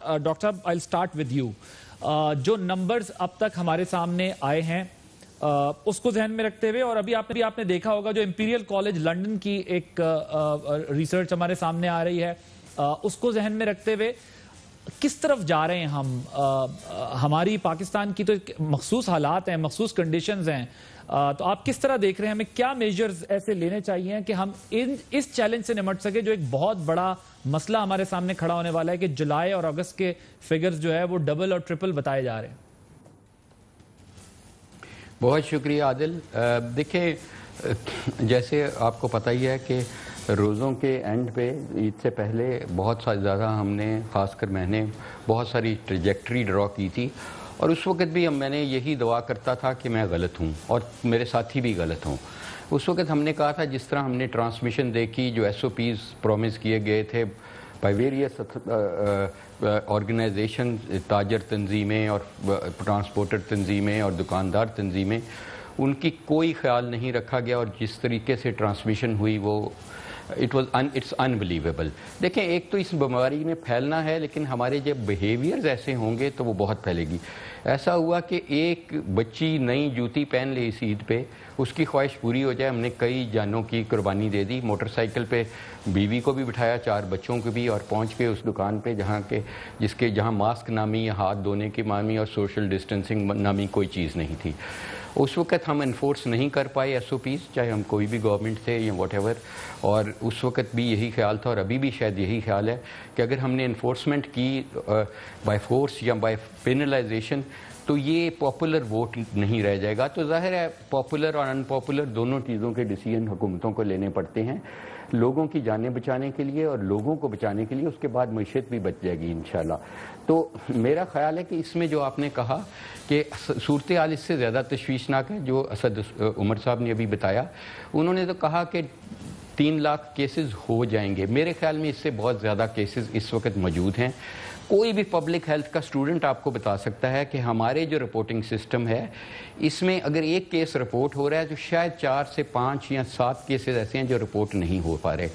Doctor साहब, I will start with you. जो numbers अब तक हमारे सामने आए हैं उसको ध्यान में रखते हुए, और अभी आपने देखा होगा जो इंपीरियल कॉलेज लंदन की एक रिसर्च हमारे सामने आ रही है, उसको ध्यान में रखते हुए किस तरफ जा रहे हैं हम? हमारी पाकिस्तान की तो मखसूस हालात हैं, मखसूस कंडीशंस हैं, तो आप किस तरह देख रहे हैं? हमें क्या मेजर्स ऐसे लेने चाहिए कि हम इस चैलेंज से निपट सके, जो एक बहुत बड़ा मसला हमारे सामने खड़ा होने वाला है कि जुलाई और अगस्त के फिगर्स जो है वो डबल और ट्रिपल बताए जा रहे हैं? बहुत शुक्रिया आदिल। देखिए, जैसे आपको पता ही है कि रोज़ों के एंड पे ईद से पहले बहुत ज़्यादा हमने, ख़ासकर मैंने बहुत सारी ट्रैजेक्टरी ड्रॉ की थी, और उस वक्त भी मैंने यही दुआ करता था कि मैं गलत हूँ और मेरे साथी भी गलत हों। उस वक्त हमने कहा था, जिस तरह हमने ट्रांसमिशन देखी, जो SOPs प्रॉमिस किए गए थे बाय वेरियस ऑर्गेनाइजेशन, ताजर तंजीमें और ट्रांसपोर्टर तंजीमें और दुकानदार तंजीमें, उनकी कोई ख्याल नहीं रखा गया, और जिस तरीके से ट्रांसमिशन हुई वो इट्स अनबिलीवेबल। देखें, एक तो इस बीमारी में फैलना है, लेकिन हमारे जब बिहेवियर्स ऐसे होंगे तो वो बहुत फैलेगी। ऐसा हुआ कि एक बच्ची नई जूती पहन ली इस ईद पे, उसकी ख्वाहिश पूरी हो जाए, हमने कई जानों की कुर्बानी दे दी। मोटरसाइकिल पे बीवी को भी बिठाया, 4 बच्चों को भी, और पहुंच के उस दुकान पे जहां मास्क नामी या हाथ धोने की नामी और सोशल डिस्टेंसिंग नामी कोई चीज़ नहीं थी। उस वक्त हम इन्फोर्स नहीं कर पाए SOPs, चाहे हम कोई भी गवर्नमेंट थे या व्हाटएवर, और उस वक्त भी यही ख्याल था, और अभी भी शायद यही ख्याल है कि अगर हमने इन्फोर्समेंट की बाय फोर्स या बाय पेनलाइजेशन, तो ये पॉपुलर वोट नहीं रह जाएगा। तो जाहिर है पॉपुलर और अनपॉपुलर दोनों चीज़ों के डिसीजन हुकूमतों को लेने पड़ते हैं, लोगों की जानें बचाने के लिए और लोगों को बचाने के लिए। उसके बाद मईशत भी बच जाएगी इंशाल्लाह। तो मेरा ख्याल है कि इसमें जो आपने कहा कि सूरत हाल इससे ज़्यादा तशवीशनाक है, जो असद उमर साहब ने अभी बताया। उन्होंने तो कहा कि 3 लाख केसेस हो जाएंगे। मेरे ख्याल में इससे बहुत ज़्यादा केसेस इस वक्त मौजूद हैं। कोई भी पब्लिक हेल्थ का स्टूडेंट आपको बता सकता है कि हमारे जो रिपोर्टिंग सिस्टम है, इसमें अगर एक केस रिपोर्ट हो रहा है तो शायद 4 से 5 या 7 केसेस ऐसे हैं जो रिपोर्ट नहीं हो पा रहे।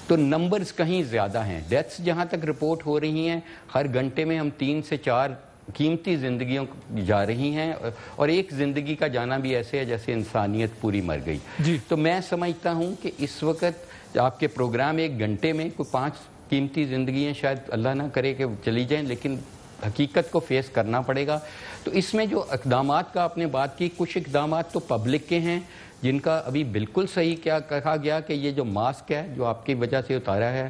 तो नंबर्स कहीं ज़्यादा हैं। डेथ्स जहाँ तक रिपोर्ट हो रही हैं, हर घंटे में हम 3 से 4 कीमती ज़िंदगियों जा रही हैं, और एक ज़िंदगी का जाना भी ऐसे है जैसे इंसानियत पूरी मर गई। तो मैं समझता हूँ कि इस वक्त आपके प्रोग्राम 1 घंटे में कोई 5 कीमती ज़िंदगियाँ शायद अल्लाह ना करे कि चली जाएं, लेकिन हकीकत को फेस करना पड़ेगा। तो इसमें जो इक़दामात का आपने बात की, कुछ इक़दामात तो पब्लिक के हैं जिनका अभी बिल्कुल सही क्या कहा गया कि ये जो मास्क है जो आपकी वजह से उतारा है,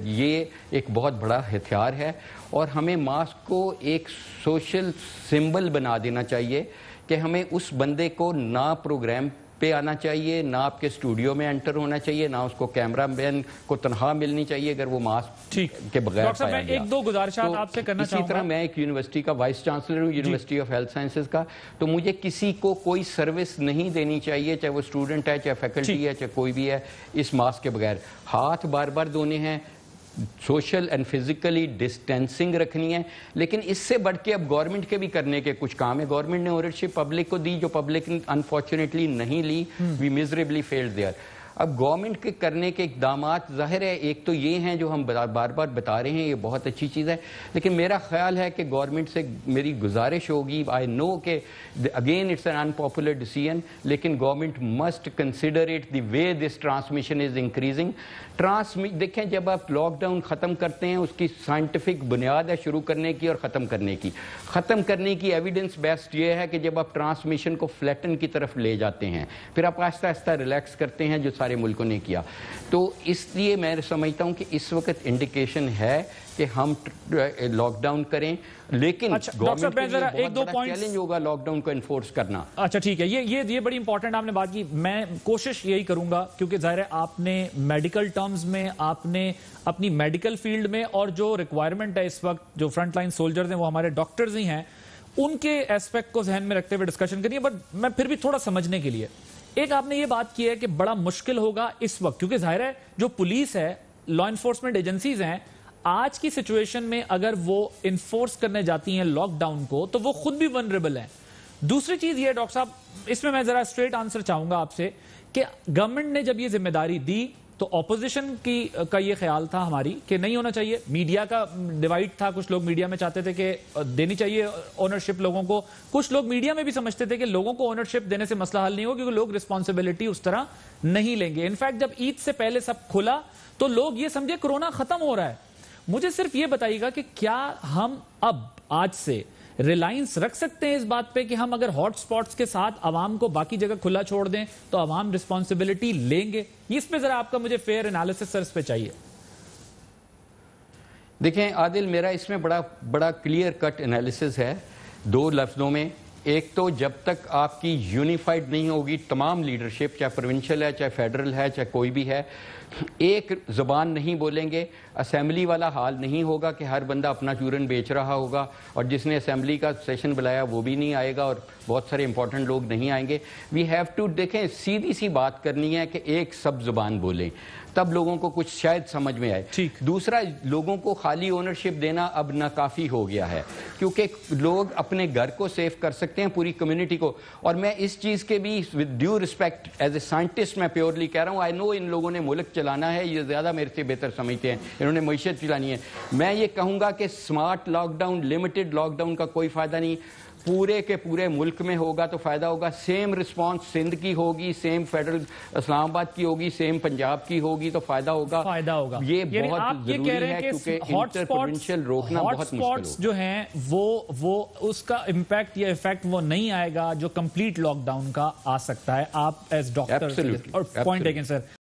ये एक बहुत बड़ा हथियार है, और हमें मास्क को एक सोशल सिंबल बना देना चाहिए कि हमें उस बंदे को ना प्रोग्राम पे आना चाहिए, ना आपके स्टूडियो में एंटर होना चाहिए, ना उसको कैमरा मैन को तनख्वाह मिलनी चाहिए अगर वो मास्क के बगैर पाया गया। 1-2 गुजारिश आपसे करना चाहूंगा। इसी तरह मैं एक यूनिवर्सिटी का वाइस चांसलर हूँ, यूनिवर्सिटी ऑफ हेल्थ साइंसेज का, तो मुझे किसी को कोई सर्विस नहीं देनी चाहिए, चाहे वो स्टूडेंट है, चाहे फैकल्टी है, चाहे कोई भी है, इस मास्क के बगैर। हाथ बार बार धोने हैं, सोशल एंड फिजिकली डिस्टेंसिंग रखनी है, लेकिन इससे बढ़ के अब गवर्नमेंट के भी करने के कुछ काम है। गवर्नमेंट ने ओनरशिप पब्लिक को दी, जो पब्लिक ने अनफॉर्चुनेटली नहीं ली। We miserably failed there. अब गवर्नमेंट के करने के इक़दामात ज़ाहिर है, एक तो ये हैं जो हम बार बार बता रहे हैं, ये बहुत अच्छी चीज़ है, लेकिन मेरा ख्याल है कि गवर्नमेंट से मेरी गुजारिश होगी, आई नो कि again it's an unpopular decision, लेकिन government must consider it the way this transmission is increasing. देखें, जब आप लॉकडाउन ख़त्म करते हैं, उसकी साइंटिफिक बुनियाद है शुरू करने की और ख़त्म करने की। ख़त्म करने की एविडेंस बेस्ट ये है कि जब आप ट्रांसमिशन को फ्लैटन की तरफ ले जाते हैं, फिर आप आहिस्ता आहिस्ता रिलैक्स करते हैं, जो सारे मुल्कों ने किया। तो इसलिए मैं समझता हूं कि इस वक्त इंडिकेशन है कि हम लॉकडाउन करें, लेकिन गवर्नमेंट के लिए बहुत बड़ा चैलेंज होगा लॉकडाउन को एनफोर्स करना। अच्छा, ठीक है, ये बड़ी इंपॉर्टेंट आपने बात की। मैं कोशिश यही करूंगा, क्योंकि जाहिर है आपने मेडिकल टर्म्स में, आपने अपनी मेडिकल फील्ड में, और जो रिक्वायरमेंट है इस वक्त, जो फ्रंट लाइन सोल्जर्स हैं वो हमारे डॉक्टर्स ही हैं, उनके एस्पेक्ट को ध्यान में रखते हुए डिस्कशन करिए। बट मैं फिर भी थोड़ा समझने के लिए, एक आपने ये बात की है कि बड़ा मुश्किल होगा इस वक्त, क्योंकि जाहिर है जो पुलिस है, लॉ इन्फोर्समेंट एजेंसीज हैं, आज की सिचुएशन में अगर वो इन्फोर्स करने जाती हैं लॉकडाउन को, तो वो खुद भी वनरेबल हैं। दूसरी चीज ये, डॉक्टर साहब, इसमें मैं जरा स्ट्रेट आंसर चाहूंगा आपसे कि गवर्नमेंट ने जब ये जिम्मेदारी दी, तो ऑपोजिशन का ये ख्याल था हमारी कि नहीं होना चाहिए। मीडिया का डिवाइड था, कुछ लोग मीडिया में चाहते थे कि देनी चाहिए ओनरशिप लोगों को, कुछ लोग मीडिया में भी समझते थे कि लोगों को ओनरशिप देने से मसला हल नहीं होगा क्योंकि लोग रिस्पॉन्सिबिलिटी उस तरह नहीं लेंगे। इनफैक्ट जब ईद से पहले सब खुला तो लोग ये समझे कोरोना खत्म हो रहा है। मुझे सिर्फ ये बताइएगा कि क्या हम अब आज से रिलायंस रख सकते हैं इस बात पे कि हम अगर हॉटस्पॉट्स के साथ आवाम को बाकी जगह खुला छोड़ दें तो आवाम रिस्पॉन्सिबिलिटी लेंगे? इस पे जरा आपका मुझे फेयर एनालिसिस सर इस पे चाहिए। देखें आदिल, मेरा इसमें बड़ा क्लियर कट एनालिसिस है दो लफ्जों में। एक तो जब तक आपकी यूनिफाइड नहीं होगी तमाम लीडरशिप, चाहे प्रोविंशियल है, चाहे फेडरल है, चाहे कोई भी है, एक ज़बान नहीं बोलेंगे, असेंबली वाला हाल नहीं होगा कि हर बंदा अपना चूरन बेच रहा होगा और जिसने असेंबली का सेशन बुलाया वो भी नहीं आएगा और बहुत सारे इंपॉर्टेंट लोग नहीं आएंगे। वी हैव टू, देखें सीधी सी बात करनी है कि एक सब ज़बान बोलें, तब लोगों को कुछ शायद समझ में आए। ठीक। दूसरा, लोगों को खाली ओनरशिप देना अब नाकाफी हो गया है क्योंकि लोग अपने घर को सेव कर सकते हैं, पूरी कम्युनिटी को। और मैं इस चीज़ के भी with due respect as a scientist मैं प्योरली कह रहा हूँ, आई नो इन लोगों ने मुल्क चलाना है, ये ज़्यादा मेरे से बेहतर समझते हैं, इन्होंने मईशत चलानी है। मैं ये कहूँगा कि स्मार्ट लॉकडाउन, लिमिटेड लॉकडाउन का कोई फ़ायदा नहीं, पूरे के पूरे मुल्क में होगा तो फायदा होगा। सेम रिस्पांस सिंध की होगी, सेम फेडरल इस्लामाबाद की होगी, सेम पंजाब की होगी तो फायदा होगा। ये बहुत जरूरी है क्योंकि इंटर प्रोविंशियल रोकना बहुत मुश्किल है। जो हैं वो उसका इम्पैक्ट या इफेक्ट वो नहीं आएगा जो कंप्लीट लॉकडाउन का आ सकता है। आप एज डॉक्टर और पॉइंट टेकन सर।